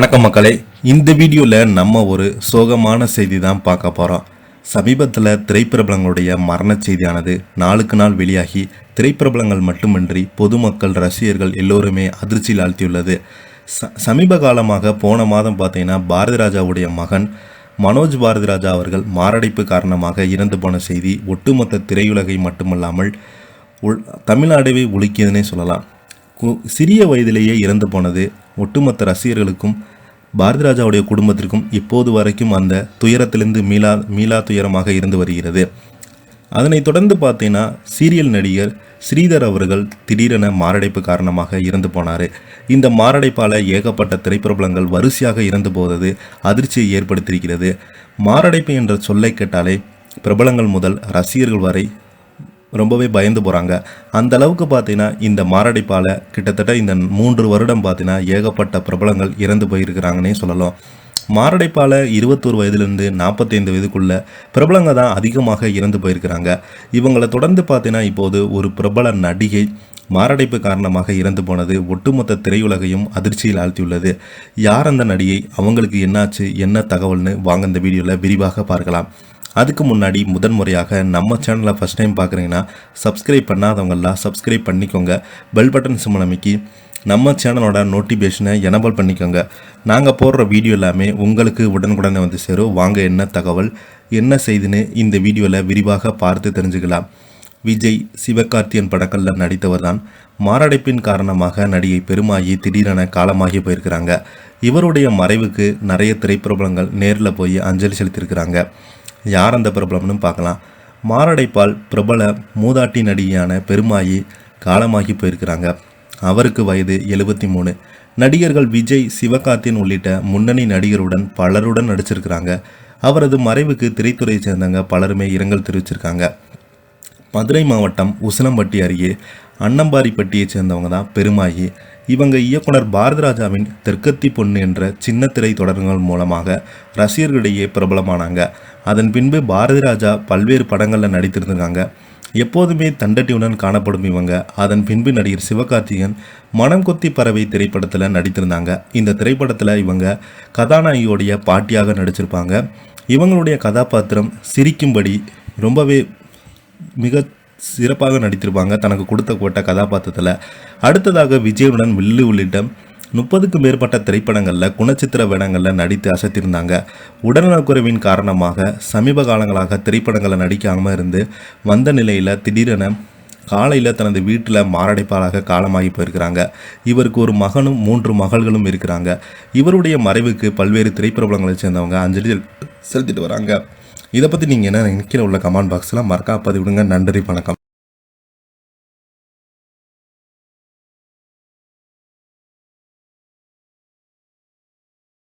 வணக்கம் மக்களே. இந்த வீடியோவில் நம்ம ஒரு சோகமான செய்தி தான் பார்க்க போகிறோம். சமீபத்தில் திரைப்பிரபலங்களுடைய மரண செய்தியானது நாளுக்கு நாள் வெளியாகி திரைப்பிரபலங்கள் மட்டுமின்றி பொதுமக்கள் ரசிகர்கள் எல்லோருமே அதிர்ச்சியில் ஆழ்த்தியுள்ளது. சமீப காலமாக போன மாதம் பார்த்தீங்கன்னா பாரதிராஜாவுடைய மகன் மனோஜ் பாரதிராஜா அவர்கள் மாரடைப்பு காரணமாக இறந்து போன செய்தி ஒட்டுமொத்த திரையுலகை மட்டுமல்லாமல் தமிழ்நாடுவே உலுக்கியதுன்னே சொல்லலாம். சிறிய வயதிலேயே இறந்து போனது ஒட்டுமொத்த ரசிகர்களுக்கும் பாரதிராஜாவுடைய குடும்பத்திற்கும் இப்போது வரைக்கும் அந்த துயரத்திலிருந்து மீளா துயரமாக இருந்து வருகிறது. அதனைத் தொடர்ந்து பார்த்தீங்கன்னா சீரியல் நடிகர் ஸ்ரீதர் அவர்கள் திடீரென மாரடைப்பு காரணமாக இறந்து போனார். இந்த மாரடைப்பால் ஏகப்பட்ட திரைப்பிரபலங்கள் வரிசையாக இறந்து போவது அதிர்ச்சியை ஏற்படுத்தியிருக்கிறது. மாரடைப்பு என்ற சொல்லை கேட்டாலே பிரபலங்கள் முதல் ரசிகர்கள் வரை ரொம்பவே பயந்து போகிறாங்க. அந்த அளவுக்கு பார்த்தீங்கன்னா இந்த மாரடைப்பால் கிட்டத்தட்ட இந்த 3 வருடம் பார்த்தீங்கன்னா ஏகப்பட்ட பிரபலங்கள் இறந்து போயிருக்கிறாங்கன்னே சொல்லலாம். மாரடைப்பால் 21 வயதுலேருந்து 45 வயதுக்குள்ள பிரபலங்கள் தான் அதிகமாக இறந்து போயிருக்கிறாங்க. இவங்களை தொடர்ந்து பார்த்தீங்கன்னா இப்போது ஒரு பிரபல நடிகை மாரடைப்பு காரணமாக இறந்து போனது ஒட்டுமொத்த திரையுலகையும் அதிர்ச்சியில் ஆழ்த்தியுள்ளது. யார் அந்த நடிகை, அவங்களுக்கு என்னாச்சு, என்ன தகவல்னு வாங்க இந்த வீடியோவில் விரிவாக பார்க்கலாம். அதுக்கு முன்னாடி முதன்முறையாக நம்ம சேனலை ஃபஸ்ட் டைம் பார்க்குறீங்கன்னா சப்ஸ்கிரைப் பண்ணாதவங்கெல்லாம் சப்ஸ்கிரைப் பண்ணிக்கோங்க. பெல் பட்டன் சிம்பல் அமைக்கி நம்ம சேனலோட நோட்டிஃபிகேஷனை எனேபிள் பண்ணிக்கோங்க. நாங்கள் போடுற வீடியோ எல்லாமே உங்களுக்கு உடனுக்குடனே வந்து சேரும். வாங்க என்ன தகவல் என்ன செய்துன்னு இந்த வீடியோவில் விரிவாக பார்த்து தெரிஞ்சுக்கலாம். விஜய் சிவகார்த்தியன் படங்களில் நடித்தவர் தான் மாரடைப்பின் காரணமாக நடிகை பெருமாயி திடீரென காலமாகி போயிருக்கிறாங்க. இவருடைய மறைவுக்கு நிறைய திரைப்பிரபலங்கள் நேரில் போய் அஞ்சலி செலுத்தியிருக்கிறாங்க. யார் அந்த பிரபலம்னு பார்க்கலாம். மாரடைப்பால் பிரபல மூதாட்டி நடிகையான பெருமாயி காலமாகி போயிருக்கிறாங்க. அவருக்கு வயது 73. நடிகர்கள் விஜய் சிவகார்த்தியன் உள்ளிட்ட முன்னணி நடிகருடன் பலருடன் நடிச்சிருக்கிறாங்க. அவரது மறைவுக்கு திரைத்துறையை சேர்ந்தவங்க பலருமே இரங்கல் தெரிவிச்சிருக்காங்க. மதுரை மாவட்டம் உசிலம்பட்டி அருகே அன்னம்பாரிப்பட்டியை சேர்ந்தவங்க தான் பெருமாயி. இவங்க இயக்குனர் பாரதிராஜாவின் தெற்கத்தி பொண்ணு என்ற சின்ன திரை தொடர்கள் மூலமாக ரசிகர்களிடையே பிரபலமானாங்க. அதன் பின்பு பாரதிராஜா பல்வேறு படங்களில் நடித்திருந்தாங்க. எப்போதுமே தண்டட்டியுடன் காணப்படும் இவங்க அதன் பின்பு நடிகர் சிவகார்த்திகேயன் மனம் கொத்தி பறவை திரைப்படத்தில் நடித்திருந்தாங்க. இந்த திரைப்படத்தில் இவங்க கதாநாயகியோடைய பாட்டியாக நடிச்சிருப்பாங்க. இவங்களுடைய கதாபாத்திரம் சிரிக்கும்படி ரொம்பவே மிக சிறப்பாக நடித்திருப்பாங்க தனக்கு கொடுத்த கோட்ட கதாபாத்திரத்தில். அடுத்ததாக விஜயுடன் வில்லு உள்ளிட்ட 30க்கும் மேற்பட்ட திரைப்படங்களில் குணச்சித்திர வேடங்களில் நடித்து அசத்திருந்தாங்க. உடல்நலக்குறைவின் காரணமாக சமீப காலங்களாக திரைப்படங்களில் நடிக்காமல் இருந்து வந்த நிலையில் திடீரென காலையில் தனது வீட்டில் மாரடைப்பாளாக காலமாகி போயிருக்கிறாங்க. இவருக்கு ஒரு மகனும் 3 மகள்களும் இருக்கிறாங்க. இவருடைய மறைவுக்கு பல்வேறு திரைப்பிரபலங்களை சேர்ந்தவங்க அஞ்சலி செலுத்திட்டு வராங்க. இதை பற்றி நீங்கள் என்ன நினைக்கிற உள்ள கமெண்ட் பாக்ஸில் மறக்காம பதிவிடுங்க. நன்றி, வணக்கம்.